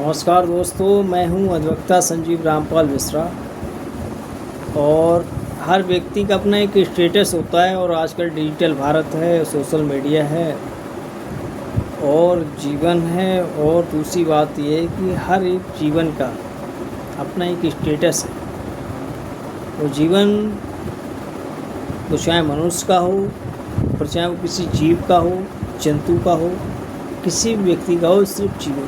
नमस्कार दोस्तों, मैं हूं अधिवक्ता संजीव रामपाल मिश्रा। और हर व्यक्ति का अपना एक स्टेटस होता है और आजकल डिजिटल भारत है, सोशल मीडिया है और जीवन है। और दूसरी बात यह है कि हर एक जीवन का अपना एक स्टेटस है। वो जीवन तो चाहे मनुष्य का हो, और चाहे वो किसी जीव का हो, जंतु का हो, किसी भी व्यक्ति का हो, सिर्फ जीवन।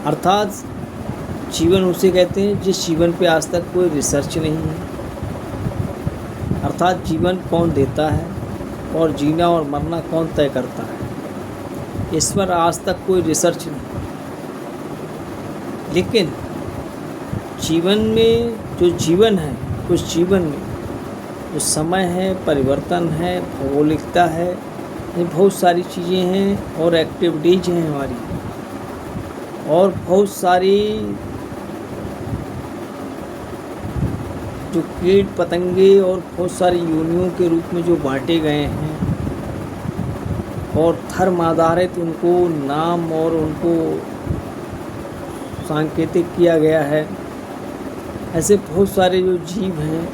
अर्थात जीवन उसे कहते हैं जिस जीवन पे आज तक कोई रिसर्च नहीं है। अर्थात जीवन कौन देता है और जीना और मरना कौन तय करता है, इस पर आज तक कोई रिसर्च नहीं। लेकिन जीवन में जो जीवन है, उस जीवन में जो समय है, परिवर्तन है, भौगोलिकता है, ये बहुत सारी चीज़ें हैं और एक्टिविटीज़ हैं हमारी, और बहुत सारी जो कीट पतंगे और बहुत सारी योनियों के रूप में जो बांटे गए हैं और धर्म आधारित उनको नाम और उनको सांकेतिक किया गया है। ऐसे बहुत सारे जो जीव हैं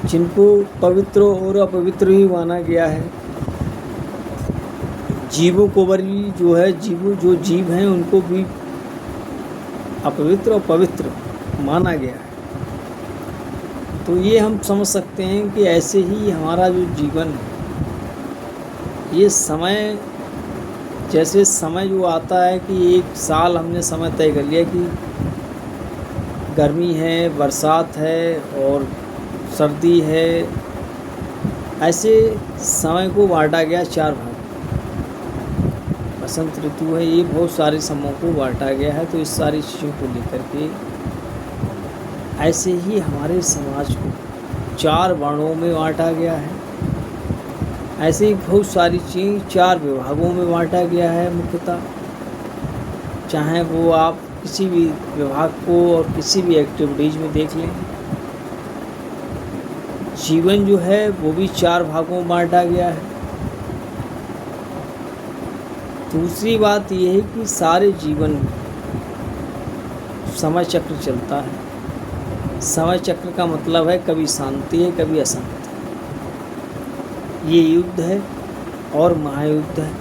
जिनको पवित्र और अपवित्र ही माना गया है। जीवों को भी जो है जो जीव हैं उनको भी अपवित्र और पवित्र माना गया है। तो ये हम समझ सकते हैं कि ऐसे ही हमारा जो जीवन है, ये समय जैसे समय जो आता है कि एक साल हमने समय तय कर लिया कि गर्मी है, बरसात है और सर्दी है। ऐसे समय को बांटा गया 4 भाग। बसंत ऋतु है, ये बहुत सारे समयों को बांटा गया है। तो इस सारी चीज़ों को लेकर के ऐसे ही हमारे समाज को 4 वर्णों में बांटा गया है। ऐसे ही बहुत सारी चीज़ 4 विभागों में बांटा गया है मुख्यतः। चाहे वो आप किसी भी विभाग को और किसी भी एक्टिविटीज़ में देख लें, जीवन जो है वो भी 4 भागों में बांटा गया है। दूसरी बात यह है कि सारे जीवन में समय चक्र चलता है। समय चक्र का मतलब है कभी शांति है, कभी अशांति। ये युद्ध है और महायुद्ध है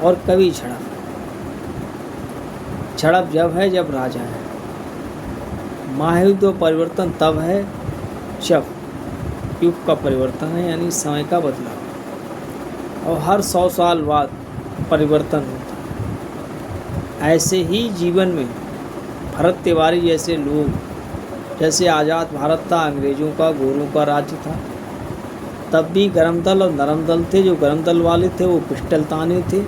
और कभी झड़प। झड़प जब है जब राजा है। महायुद्ध और परिवर्तन तब है जब युग का परिवर्तन है, यानी समय का बदलाव। और हर 100 साल बाद परिवर्तन होता है। ऐसे ही जीवन में भरत तिवारी जैसे लोग, जैसे आज़ाद भारत था, अंग्रेज़ों का, गोरों का राज्य था, तब भी गरम दल और नरम दल थे। जो गरम दल वाले थे वो पिस्टल ताने थे,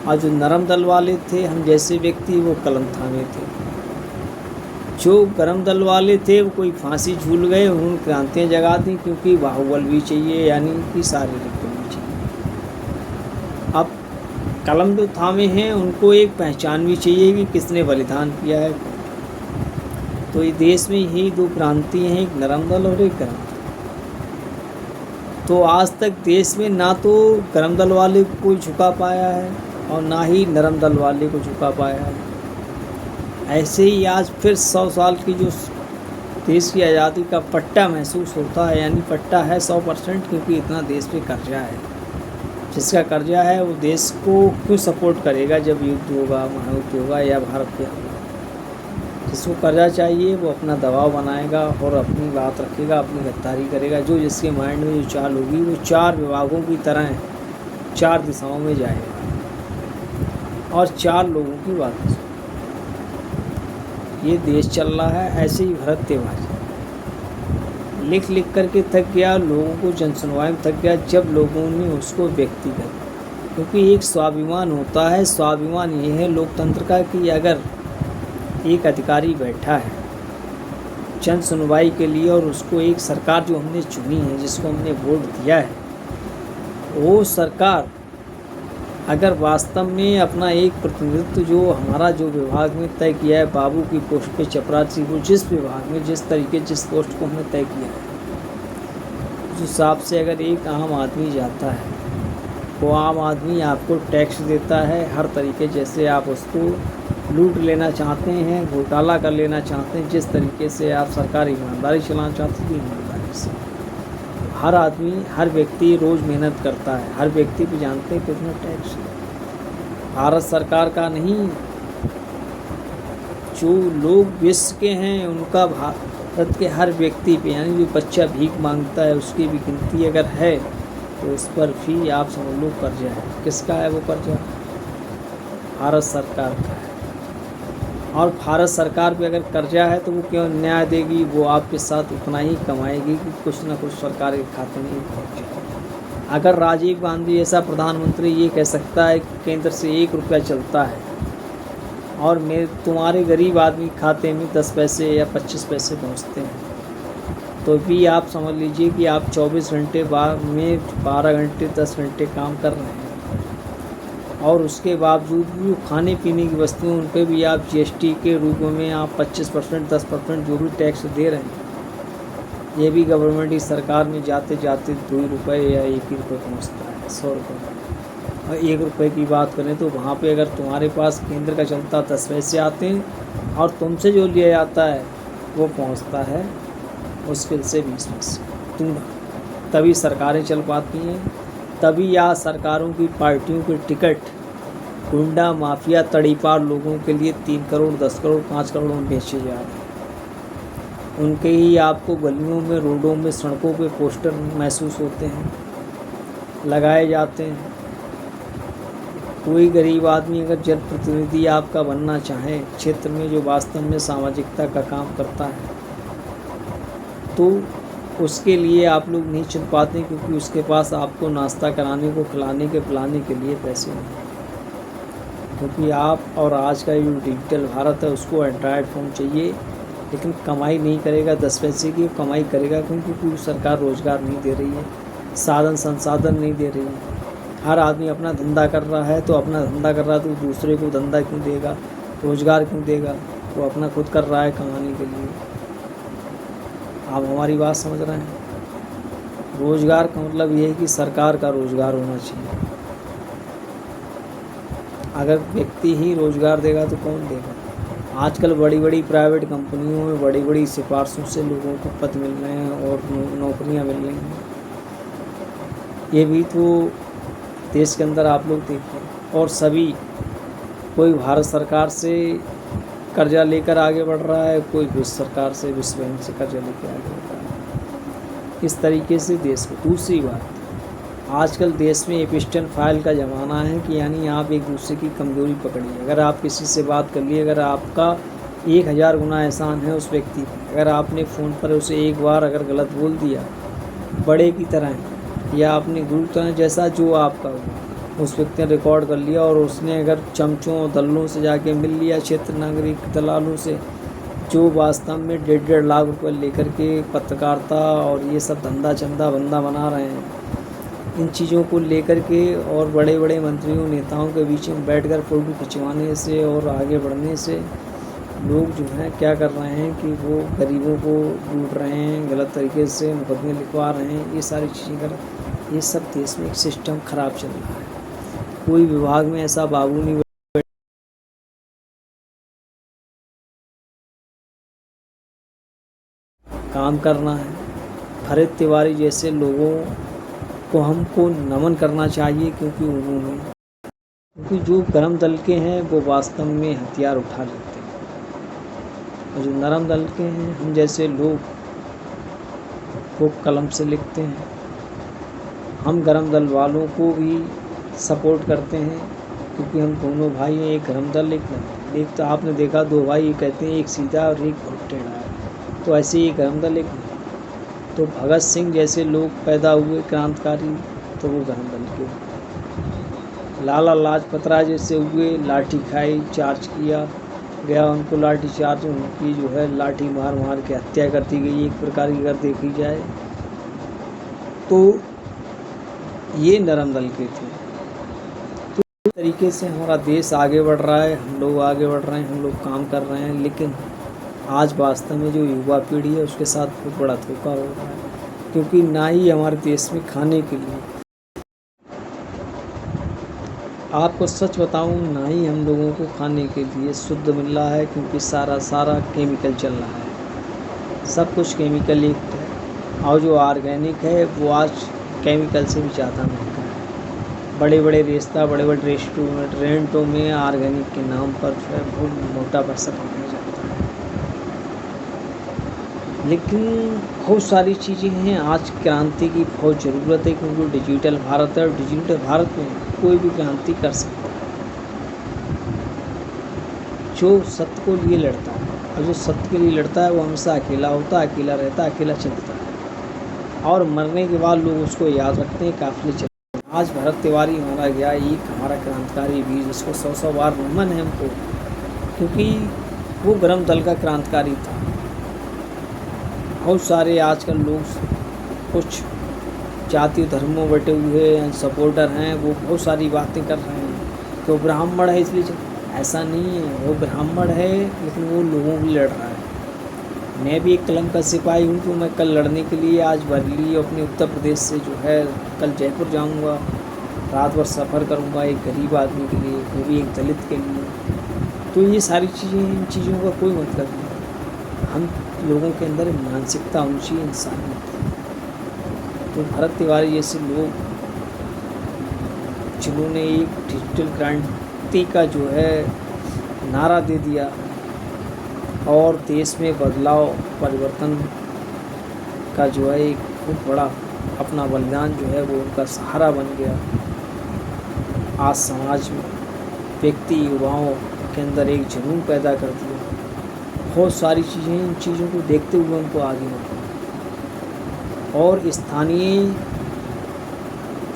और जो नरम दल वाले थे, हम जैसे व्यक्ति, वो कलम थामे थे। जो गरम दल वाले थे वो कोई फांसी झूल गए, उन्होंने क्रांतियाँ जगा दी, क्योंकि बाहुबल भी चाहिए, यानी कि शारीरिक भी चाहिए। अब कलम जो थामे हैं उनको एक पहचान भी चाहिए कि किसने बलिदान किया है। तो ये देश में ही 2 क्रांति हैं, एक नरम दल और एक गरम दल। तो आज तक देश में ना तो गरम दल वाले को कोई झुका पाया है और ना ही नरम दल वाले को झुका पाया है। ऐसे ही आज फिर 100 साल की जो देश की आज़ादी का पट्टा महसूस होता है, यानी पट्टा है 100%, क्योंकि इतना देश पे कर्जा है। जिसका कर्जा है वो देश को क्यों सपोर्ट करेगा जब युद्ध होगा, महायुद्ध होगा या भारत पे होगा। जिसको कर्जा चाहिए वो अपना दबाव बनाएगा और अपनी बात रखेगा, अपनी गद्दारी करेगा। जो जिसके माइंड में जो चाल होगी वो 4 विभागों की तरह है, 4 दिशाओं में जाएगा और 4 लोगों की बात। ये देश चल रहा है। ऐसे ही भरत तिवारी लिख लिख करके थक गया, लोगों को जनसुनवाई में थक गया, जब लोगों ने उसको व्यक्तिगत, क्योंकि एक स्वाभिमान होता है। स्वाभिमान ये है लोकतंत्र का कि अगर एक अधिकारी बैठा है जन सुनवाई के लिए और उसको एक सरकार जो हमने चुनी है, जिसको हमने वोट दिया है, वो सरकार अगर वास्तव में अपना एक प्रतिनिधित्व जो हमारा जो विभाग में तय किया है, बाबू की पोस्ट पे चपरासी को जिस विभाग में जिस तरीके जिस पोस्ट को हमने तय किया है, उस हिसाब से अगर एक आम आदमी जाता है वो आम आदमी आपको टैक्स देता है हर तरीके, जैसे आप उसको लूट लेना चाहते हैं, घोटाला कर लेना चाहते हैं, जिस तरीके से आप सरकारी ईमानदारी चलाना चाहते हैं ईमानदारी से। हर आदमी, हर व्यक्ति रोज़ मेहनत करता है, हर व्यक्ति भी जानते हैं कितना टैक्स है। भारत सरकार का नहीं, जो लोग विश्व के हैं उनका भारत के हर व्यक्ति पे, यानी जो बच्चा भीख मांगता है उसकी भी गिनती अगर है तो उस पर भी आप समझ लो कर्जा है। किसका है वो कर्जा? भारत सरकार का है। और भारत सरकार पे अगर कर्जा है तो वो क्यों न्याय देगी? वो आपके साथ उतना ही कमाएगी कि कुछ ना कुछ सरकार के खाते में पहुँच जाए। अगर राजीव गांधी ऐसा प्रधानमंत्री ये कह सकता है कि केंद्र से 1 रुपया चलता है और तुम्हारे गरीब आदमी खाते में 10 पैसे या 25 पैसे पहुँचते हैं, तो भी आप समझ लीजिए कि आप 24 घंटे में 12 घंटे 10 घंटे काम कर रहे हैं, और उसके बावजूद भी खाने पीने की वस्तुओं उन पर भी आप जीएसटी के रूप में आप 25% 10% जो भी टैक्स दे रहे हैं। ये भी गवर्नमेंट की सरकार में जाते जाते 2 रुपये या 1 ही रुपये पहुँचता है 100 रुपये। और 1 रुपये की बात करें तो वहाँ पे अगर तुम्हारे पास केंद्र का चलता 10 पैसे आते हैं और तुमसे जो लिया जाता है वो पहुँचता है मुश्किल से 20 पैसे। तभी सरकारें चल पाती हैं, तभी यहाँ सरकारों की पार्टियों के टिकट गुंडा माफिया तड़ीपार लोगों के लिए 3 करोड़ 10 करोड़ 5 करोड़ में बेचे जा रहे हैं। उनके ही आपको गलियों में, रोडों में, सड़कों पे पोस्टर महसूस होते हैं, लगाए जाते हैं। कोई गरीब आदमी अगर जनप्रतिनिधि आपका बनना चाहे क्षेत्र में जो वास्तव में सामाजिकता का काम करता है, तो उसके लिए आप लोग नहीं चुन पाते, क्योंकि उसके पास आपको नाश्ता कराने को, खिलाने के पिलाने के लिए पैसे नहीं। क्योंकि आप और आज का जो डिजिटल भारत है उसको एंड्रॉयड फ़ोन चाहिए, लेकिन कमाई नहीं करेगा 10 पैसे की, कमाई करेगा क्योंकि पूरी सरकार रोज़गार नहीं दे रही है, साधन संसाधन नहीं दे रही है। हर आदमी अपना धंधा कर रहा है, तो अपना धंधा कर रहा है तो दूसरे को धंधा क्यों देगा, रोज़गार क्यों देगा? वो अपना खुद कर रहा है कमाने के लिए। आप हमारी बात समझ रहे हैं? रोज़गार का मतलब ये है कि सरकार का रोज़गार होना चाहिए। अगर व्यक्ति ही रोज़गार देगा तो कौन देगा? आजकल बड़ी बड़ी प्राइवेट कंपनियों में बड़ी बड़ी सिफारिशों से लोगों को पद मिल रहे हैं और नौकरियां मिल रही हैं। ये भी तो देश के अंदर आप लोग देखिए। और सभी, कोई भारत सरकार से कर्जा लेकर आगे बढ़ रहा है, कोई विश्व सरकार से, विश्व बैंक से कर्जा लेकर आगे बढ़ रहा है। इस तरीके से देश को। दूसरी बात, आजकल देश में एपिस्टन फाइल का ज़माना है कि यानी आप एक दूसरे की कमज़ोरी पकड़िए। अगर आप किसी से बात कर लिए, अगर आपका 1000 गुना एहसान है उस व्यक्ति पर, अगर आपने फ़ोन पर उसे एक बार अगर गलत बोल दिया, बड़े की तरह या अपने गुरु तरह, जैसा जो आपका हुआ, उस व्यक्ति ने रिकॉर्ड कर लिया और उसने अगर चमचों दल्लों से जाके मिल लिया, क्षेत्र नागरिक दलालों से, जो वास्तव में 1.5 लाख रुपये लेकर के पत्रकारिता और ये सब धंधा चंदा बंदा बना रहे हैं, इन चीज़ों को लेकर के और बड़े बड़े मंत्रियों नेताओं के बीच में बैठकर फ़ोटो खिंचवाने से और आगे बढ़ने से लोग जो हैं क्या कर रहे हैं कि वो गरीबों को लूट रहे हैं, गलत तरीके से मुकदमे लिखवा रहे हैं। ये सारी चीज़ें कर, ये सब देश में एक सिस्टम ख़राब चल रहा है। कोई विभाग में ऐसा बाबू नहीं काम करना है। फरीद तिवारी जैसे लोगों को हमको नमन करना चाहिए, क्योंकि जो गरम दल के हैं वो वास्तव में हथियार उठा लेते हैं, और जो नरम दल के हैं, हम जैसे लोग, वो कलम से लिखते हैं। हम गरम दल वालों को भी सपोर्ट करते हैं, क्योंकि हम दोनों भाई हैं, एक गरम दल एक नरम दल। एक तो आपने देखा 2 भाई कहते हैं, एक सीधा और एक बहुत टेढ़ा है, तो ऐसे ही गरम दल एक नहीं। तो भगत सिंह जैसे लोग पैदा हुए क्रांतिकारी, तो वो गरम दल के। लाला लाजपत राय जैसे हुए, लाठी खाई, चार्ज किया गया उनको, लाठी चार्ज, उनकी जो है लाठी मार मार के हत्या कर दी गई एक प्रकार की, अगर देखी जाए तो ये नरम दल के थे। तो इस तरीके से हमारा देश आगे बढ़ रहा है, हम लोग आगे बढ़ रहे हैं, हम लोग काम कर रहे हैं, लेकिन आज वास्तव में जो युवा पीढ़ी है उसके साथ बहुत बड़ा धोखा हो रहा है, क्योंकि ना ही हमारे देश में खाने के लिए आपको सच बताऊं, ना ही हम लोगों को खाने के लिए शुद्ध मिल रहा है, क्योंकि सारा केमिकल चल रहा है। सब कुछ केमिकल युक्त है, और जो ऑर्गेनिक है वो आज केमिकल से भी ज़्यादा महंगा है। बड़े बड़े रेस्टोरेंटों में ऑर्गेनिक के नाम पर जो है बहुत मोटा पैसा कमाया जाता है। लेकिन बहुत सारी चीज़ें हैं, आज क्रांति की बहुत ज़रूरत है, क्योंकि डिजिटल भारत है, और डिजिटल भारत में कोई भी क्रांति कर सकता है जो सत्य को लिए लड़ता है। और जो सत्य के लिए लड़ता है वो हमेशा अकेला होता है, अकेला रहता है, अकेला चलता है, और मरने के बाद लोग उसको याद रखते हैं, काफिले चलते हैं। आज भरत तिवारी मारा गया, एक हमारा क्रांतिकारी वीर, जिसको 100 बार नमन है हमको, क्योंकि वो गरम दल का क्रांतिकारी था। बहुत सारे आजकल लोग कुछ जातीय धर्मों बटे हुए सपोर्टर हैं, वो बहुत सारी बातें कर रहे हैं कि वो ब्राह्मण है इसलिए। ऐसा नहीं है, वो ब्राह्मण है लेकिन वो लोगों की लड़ रहा है। मैं भी एक कलंक का सिपाही हूँ, तो मैं कल लड़ने के लिए आज बरेली अपने उत्तर प्रदेश से जो है कल जयपुर जाऊँगा, रात भर सफ़र करूँगा एक गरीब आदमी के लिए, वो भी एक दलित के लिए। तो ये सारी चीज़ें, इन चीज़ों का कोई मतलब नहीं। हम लोगों के अंदर मानसिकता होनी चाहिए, इंसानियत। तो भरत तिवारी जैसे लोग जिन्होंने एक डिजिटल क्रांति का जो है नारा दे दिया और देश में बदलाव परिवर्तन का जो है एक बहुत बड़ा अपना बलिदान जो है वो उनका सहारा बन गया। आज समाज में व्यक्ति युवाओं के अंदर एक जुनून पैदा कर दिया। बहुत सारी चीज़ें, इन चीज़ों को देखते हुए उनको आगे बढ़ना। और स्थानीय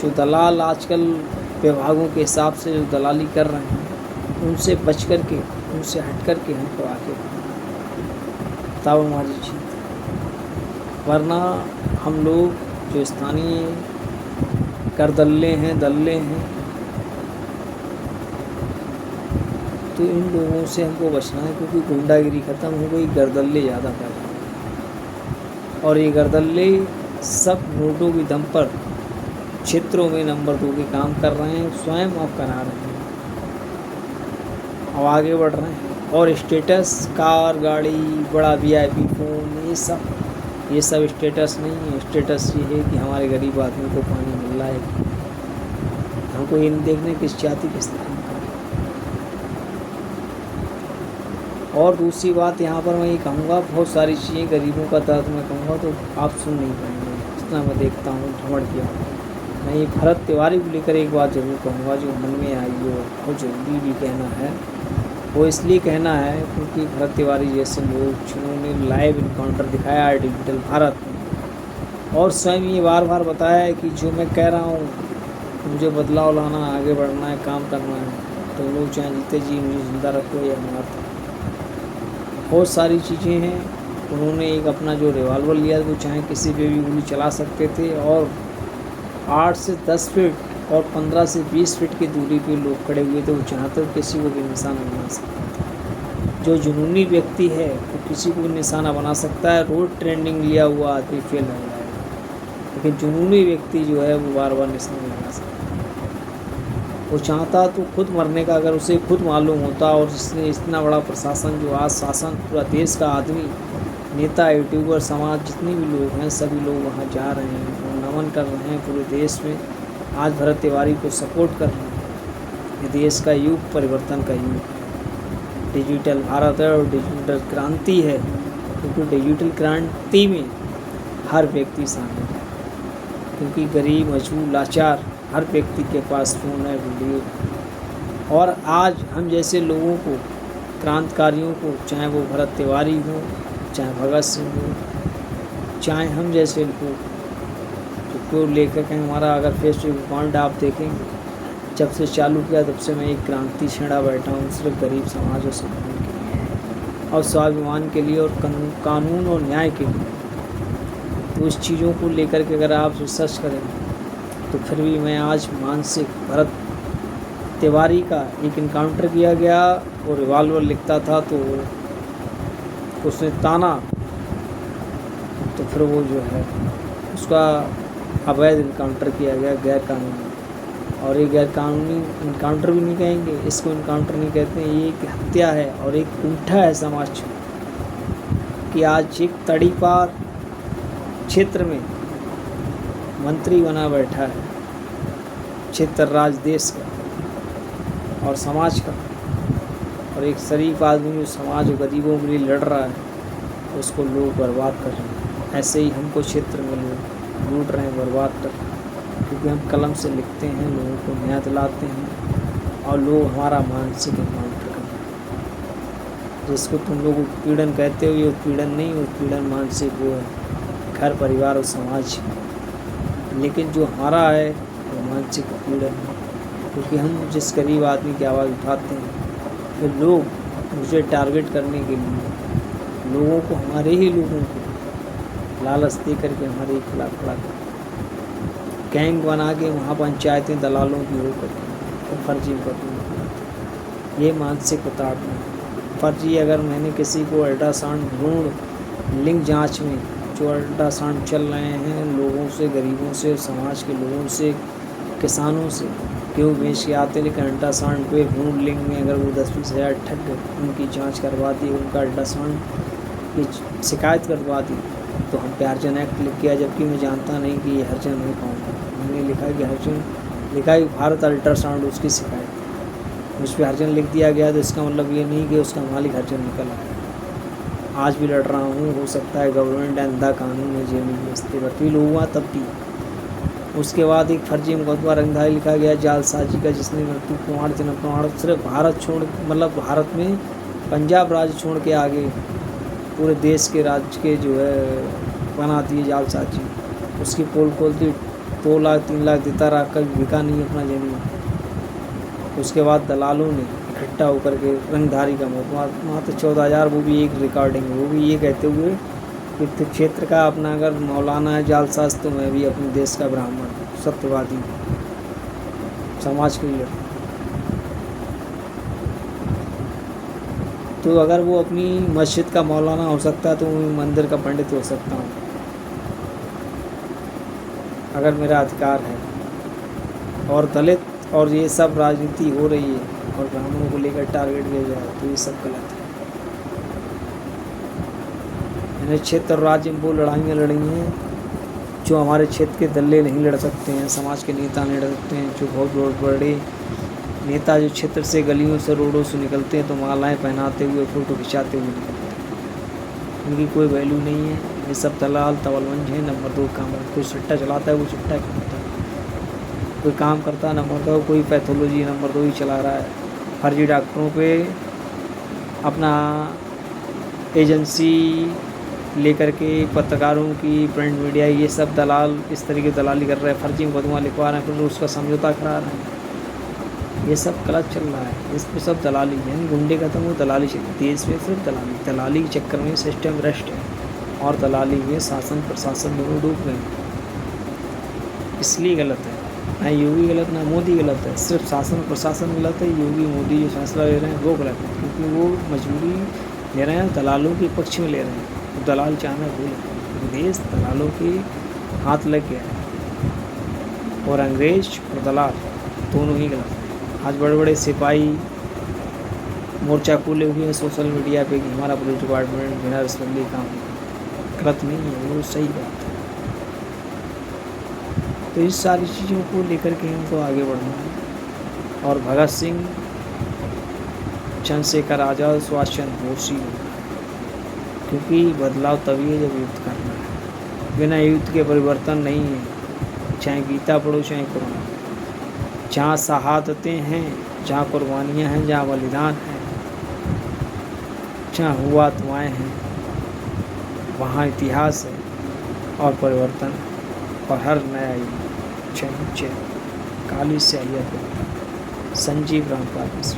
जो दलाल आजकल विभागों के हिसाब से जो दलाली कर रहे हैं, उनसे बच कर के, उनसे हट कर के हमको आगे बढ़ना, तब हमारी जीत है। वरना हम लोग जो स्थानीय करदल्ले हैं, दल्ले हैं, तो इन लोगों से हमको बचना है, क्योंकि गुंडागिरी ख़त्म हो गई, गर्दल्ले ज़्यादा पैदा हो। और ये गर्दल्ले सब नोटों की दम पर क्षेत्रों में नंबर 2 के काम कर रहे हैं, स्वयं अब करा रहे हैं और आगे बढ़ रहे हैं। और स्टेटस, कार, गाड़ी, बड़ा VIP फ़ोन, ये सब स्टेटस नहीं है। स्टेटस ये है कि हमारे गरीब आदमी को पानी मिल रहा है। हमको ये नहीं देखने किस जाति किस धर्म का। और दूसरी बात यहाँ पर मैं ये कहूँगा, बहुत सारी चीज़ें गरीबों का दर्द मैं कहूँगा तो आप सुन नहीं पाएंगे, जितना मैं देखता हूँ भ्रमण किया। मैं ये भरत तिवारी को लेकर एक बात ज़रूर कहूँगा जो मन में आई हो, बहुत ज़रूरी भी कहना है। वो इसलिए कहना है क्योंकि भरत तिवारी जैसे लोग जिन्होंने लाइव इनकाउंटर दिखाया है डिजिटल भारत में, और स्वयं ये बार बार बताया है कि जो मैं कह रहा हूँ मुझे बदलाव लाना, आगे बढ़ना है, काम करना है, तो लोग चाहे जीते जी मुझे जिंदा रखो या मार। बहुत सारी चीज़ें हैं। उन्होंने एक अपना जो रिवाल्वर लिया वो चाहे किसी पे भी गोली चला सकते थे, और 8 से 10 फीट और 15 से 20 फीट की दूरी पे लोग खड़े हुए थे, वो चाहते तो किसी को भी निशाना बना सकता था। जो जुनूनी व्यक्ति है वो किसी को भी निशाना बना सकता है। रोड ट्रेंडिंग लिया हुआ आदमी फेल हो जाएगा, लेकिन जुनूनी व्यक्ति जो है वो बार बार निशाना बना सकता है। वो चाहता तो खुद मरने का, अगर उसे खुद मालूम होता, और जिसने इतना बड़ा प्रशासन जो आज शासन पूरा देश का आदमी, नेता, यूट्यूबर, समाज जितने भी लोग हैं सभी लोग वहाँ जा रहे हैं और नमन कर रहे हैं पूरे देश में। आज भरत तिवारी को सपोर्ट कर रहे हैं। ये देश का युग परिवर्तन का युग है, डिजिटल भारत है और डिजिटल क्रांति है, क्योंकि डिजिटल क्रांति में हर व्यक्ति शामिल है, क्योंकि गरीब, मजबूर, लाचार हर व्यक्ति के पास फ़ोन है, वीडियो है। और आज हम जैसे लोगों को, क्रांतिकारियों को, चाहे वो भरत तिवारी हो, चाहे भगत सिंह हो, चाहे हम जैसे लोग जो प्योर लेखक हैं, हमारा अगर फेसबुक अकाउंट आप देखेंगे, जब से चालू किया तब से मैं एक क्रांति छेड़ा बैठा हूँ, सिर्फ गरीब समाज और सम्मान के लिए और स्वाभिमान के लिए और कानून और न्याय के लिए। तो उस चीज़ों को लेकर के अगर आप रिसर्च करें तो फिर भी मैं आज मानसिक भरत तिवारी का एक इनकाउंटर किया गया और रिवाल्वर लिखता था तो उसने ताना, तो फिर वो जो है उसका अवैध इनकाउंटर किया गया, गैर कानूनी। और ये गैर कानूनी इनकाउंटर भी नहीं कहेंगे, इसको इनकाउंटर नहीं कहते हैं, ये एक हत्या है और एक कूठा है समाज कि आज एक तड़ीपार क्षेत्र में मंत्री बना बैठा है, क्षेत्र राज देश का और समाज का, और एक शरीफ आदमी जो समाज और गरीबों के लिए लड़ रहा है उसको लोग बर्बाद कर रहे हैं। ऐसे ही हमको क्षेत्र में लोग लूट रहे हैं, बर्बाद कर रहे हैं, क्योंकि हम कलम से लिखते हैं, लोगों को न्याय दिलाते हैं और लोग हमारा मानसिक इनकाउंटर कर रहे हैं। जिसको तुम लोग उत्पीड़न कहते हो, ये उत्पीड़न नहीं, उत्पीड़न मानसिक वो है घर परिवार और समाज, लेकिन जो हमारा है वो मानसिक उत्पीड़न है, क्योंकि हम जिस गरीब आदमी की आवाज़ उठाते हैं फिर लोग मुझे टारगेट करने के लिए लोगों को, हमारे ही लोगों को लालच दे करके हमारे खिलाफ खड़ा कर गैंग बना के वहाँ पंचायतें दलालों की हो करके तो फर्जी मुकदमे। ये मानसिक उतारना फर्जी। अगर मैंने किसी को अल्ट्रासाउंड भ्रूण लिंग जांच में जो अल्ट्रासाउंड चल रहे हैं लोगों से, गरीबों से, समाज के लोगों से, किसानों से क्यों बेच के आते, लेकिन अल्ट्रासाउंड पे भ्रूण लिंग में अगर वो 10-20 हज़ार ठग उनकी जांच करवा दी, उनका अल्ट्रासाउंड की शिकायत करवा दी, तो हम पे हरिजन एक्ट लिख किया, जबकि मैं जानता नहीं कि ये हरिजन है कौन। मैंने लिखा कि हरिजन, लिखा कि भारत अल्ट्रासाउंड उसकी शिकायत, उस पर हरिजन लिख दिया गया, तो इसका मतलब ये नहीं कि उसका मालिक हरिजन निकल आया। आज भी लड़ रहा हूँ, हो सकता है गवर्नमेंट अंधा कानून है जेल में बेचते भर्ती लोग हुआ तब भी। उसके बाद एक फर्जी मुकदमा रंगधारी लिखा गया जालसाजी का, जिसने मृत्यु प्रमाण, जन्म प्रमाण सिर्फ भारत छोड़, मतलब भारत में पंजाब राज्य छोड़ के आगे पूरे देश के राज्य के जो है बना दिए जालसाजी। उसकी पोल खोलती 2 लाख 3 लाख देता रहा, कभी बिका नहीं अपना ज़मीन। उसके बाद दलालों ने इकट्ठा होकर के रंगधारी का मात्र 14,000, वो भी एक रिकॉर्डिंग, वो भी ये कहते हुए कि क्षेत्र का अपना अगर मौलाना है जालसाज तो मैं भी अपने देश का ब्राह्मण सत्यवादी समाज के लिए। तो अगर वो अपनी मस्जिद का मौलाना हो सकता है तो मैं मंदिर का पंडित हो सकता हूँ, अगर मेरा अधिकार है। और दलित और ये सब राजनीति हो रही है और ब्राह्मणों को लेकर टारगेट किया जा रहा है, तो ये सब गलत है। मैंने क्षेत्र और राज्य में वो लड़ाइयाँ लड़ी हैं जो हमारे क्षेत्र के दल्ले नहीं लड़ सकते हैं, समाज के नेता नहीं लड़ सकते हैं। जो बहुत बड़े नेता जो क्षेत्र से, गलियों से, रोडों से निकलते हैं तो मालाएं पहनाते हुए, फ़ोटो खिंचाते हुए निकलते हैं, उनकी कोई वैल्यू नहीं है। ये सब दलाल तवलवंज हैं। नंबर 2 काम है, कोई सट्टा चलाता है वो चिट्टा खाता है, कोई काम करता है नंबर 2, कोई पैथोलॉजी नंबर 2 ही चला रहा है। फर्जी डॉक्टरों पे अपना एजेंसी लेकर के, पत्रकारों की, प्रिंट मीडिया, ये सब दलाल इस तरीके दलाली कर रहे हैं, फर्जी मुकदमा लिखवा रहे हैं, फिर उसका समझौता करा रहे हैं। ये सब गलत चल रहा है, इस पर सब दलाली, यानी गुंडे खत्म हो, दलाली चल देश में, सिर्फ दलाली के चक्कर में सिस्टम भ्रष्ट है और दलाली में शासन प्रशासन दोनों डूब गए, इसलिए गलत है। ना योगी गलत, ना मोदी गलत है, सिर्फ शासन प्रशासन गलत है। योगी मोदी जो फैसला ले रहे हैं वो गलत है, क्योंकि वो मजबूरी ले रहे हैं, दलालों के पक्ष में ले रहे हैं। तो दलाल चाहना भूल, देश दलालों के हाथ लग गया है और अंग्रेज और दलाल दोनों ही गलत हैं। आज बड़े बड़े सिपाही मोर्चा खोले हुए हैं सोशल मीडिया पे कि हमारा पुलिस डिपार्टमेंट बिना रिश्वत लिए काम, गलत नहीं है, वो सही बात है। तो इस सारी चीज़ों को लेकर के हमको आगे बढ़ना है। और भगत सिंह, चंद्रशेखर आज़ाद, सुभाष चंद्र बोस ही, क्योंकि बदलाव तभी है जब युद्ध करना है। बिना युद्ध के परिवर्तन नहीं है, चाहे गीता पढ़ो चाहे कुरान। जहाँ शहादतें हैं, जहाँ कुर्बानियाँ हैं, जहाँ बलिदान है, जहाँ हुआ दुआएँ हैं, वहाँ इतिहास है और परिवर्तन है। और हर नया युग जय काली से आलिया संजीव रामपाल मिश्र।